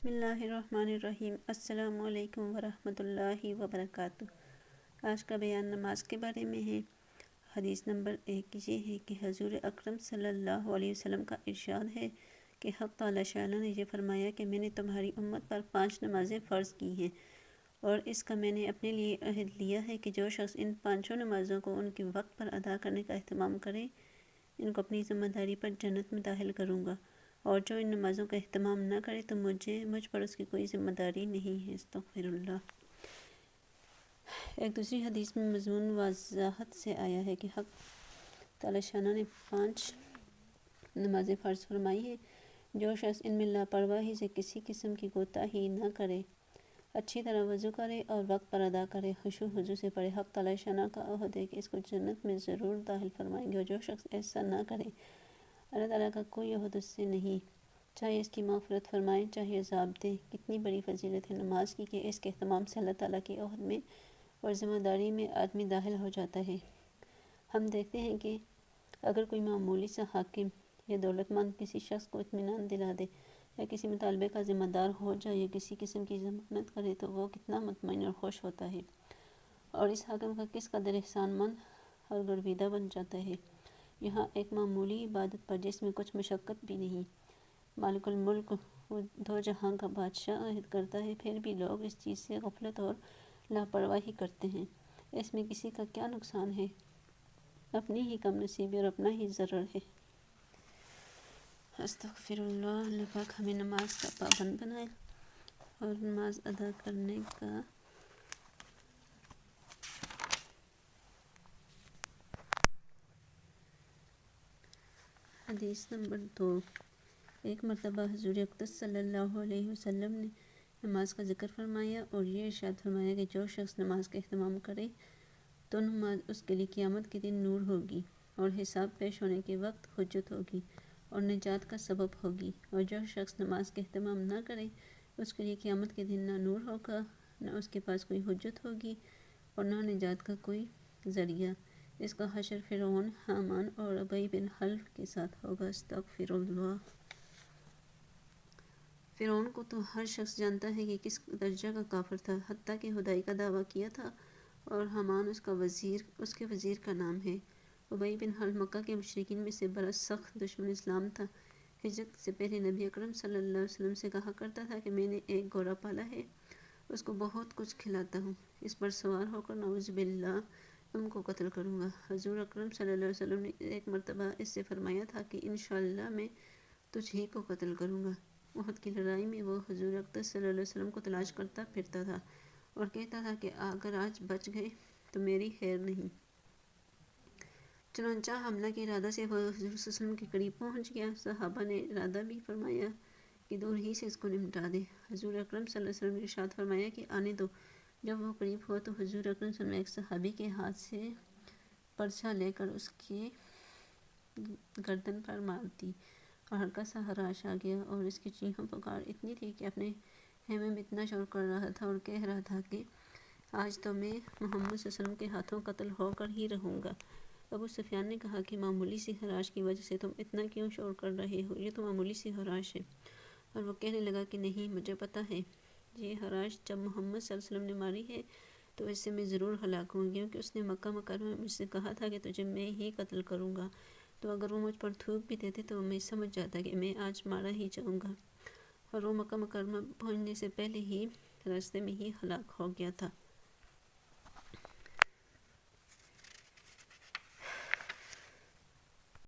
بسم اللہ الرحمن الرحیم۔ السلام علیکم ورحمۃ اللہ وبرکاتہ۔ آج کا بیان نماز کے بارے میں ہے۔ حدیث نمبر 1 یہ ہے کہ حضور اکرم صلی اللہ علیہ وسلم کا ارشاد ہے کہ حق تعالی شاء نے یہ فرمایا کہ میں نے تمہاری امت پر 5 نمازیں فرض کی ہیں، اور اس کا میں نے اپنے لیے عہد لیا ہے کہ جو شخص ان 5 نمازوں کو ان کے وقت پر ادا کرنے کا اہتمام کرے، ان کو اپنی ذمہ داری پر جنت میں داخل کروں گا، اور جو ان نمازوں کا اہتمام نہ کرے تو مجھ پر اس کی کوئی ذمہ داری نہیں ہے۔ استغفر اللہ۔ ایک دوسری حدیث میں مضمون وضاحت سے آیا ہے کہ حق تعالی شاء نے 5 نمازیں فرض فرمائی ہیں۔ جو شخص ان میں لاپرواہی سے کسی قسم کی کوتاہی نہ کرے، اچھی طرح وضو کرے اور وقت پر ادا کرے، خشوع و خضوع سے پڑھے، حق تعالی شاء کا عہد ہے کہ اس کو جنت میں ضرور داخل فرمائیں گے، اور جو شخص ایسا نہ کرے، اللہ تعالیٰ کا کوئی عہد اس سے نہیں، چاہے اس کی مغفرت فرمائیں چاہے عذاب دے۔ کتنی بڑی فضیلت ہے نماز کی کہ اس کے اہتمام سے اللہ تعالیٰ کے عہد میں اور ذمہ داری میں آدمی داخل ہو جاتا ہے۔ ہم دیکھتے ہیں کہ اگر کوئی معمولی سا حاکم یا دولت مند کسی شخص کو اطمینان دلا دے، یا کسی مطالبے کا ذمہ دار ہو جائے، یا کسی قسم کی ضمانت کرے، تو وہ کتنا مطمئن اور خوش ہوتا ہے، اور اس حاکم کا کس قدر احسان مند اور گرویدہ بن جاتا ہے۔ یہاں ایک معمولی عبادت پر جس میں کچھ مشقت بھی نہیں، مالک الملک وہ دو جہاں کا بادشاہ عہد کرتا ہے، پھر بھی لوگ اس چیز سے غفلت اور لاپرواہی کرتے ہیں۔ اس میں کسی کا کیا نقصان ہے؟ اپنی ہی کم نصیبی اور اپنا ہی ضرر ہے۔ استغفر اللہ۔ اللہ پاک ہمیں نماز کا پابند بنائے اور نماز ادا کرنے کا حدیث نمبر 2۔ ایک مرتبہ حضور اقدس صلی اللہ علیہ وسلم نے نماز کا ذکر فرمایا اور یہ ارشاد فرمایا کہ جو شخص نماز کا اہتمام کرے تو نماز اس کے لیے قیامت کے دن نور ہوگی، اور حساب پیش ہونے کے وقت حجت ہوگی اور نجات کا سبب ہوگی، اور جو شخص نماز کا اہتمام نہ کرے اس کے لیے قیامت کے دن نہ نور ہوگا، نہ اس کے پاس کوئی حجت ہوگی اور نہ نجات کا کوئی ذریعہ۔ اس کا حشر فرعون، حامان اور ابی بن خلف کے ساتھ ہوگا۔ استغفر اللہ۔ فرعون کو تو ہر شخص جانتا ہے کہ کس درجہ کا کافر تھا، حتیٰ کہ خدائی کا دعویٰ کیا تھا، اور حامان اس کے وزیر کا نام ہے۔ ابی بن خلف مکہ کے مشرکین میں سے بڑا سخت دشمن اسلام تھا۔ ہجرت سے پہلے نبی اکرم صلی اللہ علیہ وسلم سے کہا کرتا تھا کہ میں نے ایک گھوڑا پالا ہے، اس کو بہت کچھ کھلاتا ہوں، اس پر سوار ہو کر نعوذ باللہ تم کو قتل کروں گا۔ حضور اکرم صلی اللہ علیہ وسلم نے ایک مرتبہ اس سے فرمایا تھا کہ انشاءاللہ میں تجھ ہی کو قتل کروں گا۔ احد کی لڑائی میں وہ حضور اقدس صلی اللہ علیہ وسلم کو تلاش کرتا پھرتا تھا اور کہتا تھا کہ اگر آج بچ گئے تو میری خیر نہیں۔ چنانچہ حملہ کے ارادہ سے وہ حضور صلی اللہ علیہ وسلم کے قریب پہنچ گیا۔ صحابہ نے ارادہ بھی فرمایا کہ دور ہی سے اس کو نمٹا دے۔ حضور اکرم صلی اللہ علیہ وسلم نے ارشاد فرمایا کہ آنے دو۔ جب وہ قریب ہوا تو حضور اکرم صلی اللہ علیہ وسلم نے ایک صحابی کے ہاتھ سے پرچھا لے کر اس کی گردن پر مار دی، اور ہلکا سا خراش آ گیا، اور اس کی چیخ پکار اتنی تھی کہ اپنے خیمے میں اتنا شور کر رہا تھا اور کہہ رہا تھا کہ آج تو میں محمد صلی اللہ علیہ وسلم کے ہاتھوں قتل ہو کر ہی رہوں گا۔ ابو سفیان نے کہا کہ معمولی سی خراش کی وجہ سے تم اتنا کیوں شور کر رہے ہو؟ یہ تو معمولی سی خراش ہے۔ اور وہ کہنے لگا کہ نہیں، مجھے پتہ ہے یہ خراش جب محمد صلی اللہ علیہ وسلم نے ماری ہے تو اس سے میں ضرور ہلاک ہوں، کیونکہ اس نے مکہ مکرمہ میں مجھ سے کہا تھا کہ تجھے میں ہی قتل کروں گا، تو اگر وہ مجھ پر تھوک بھی دیتے تو میں سمجھ جاتا کہ میں آج مارا ہی جاؤں گا، اور وہ مکہ مکرمہ پہنچنے سے پہلے ہی راستے میں ہی ہلاک ہو گیا تھا۔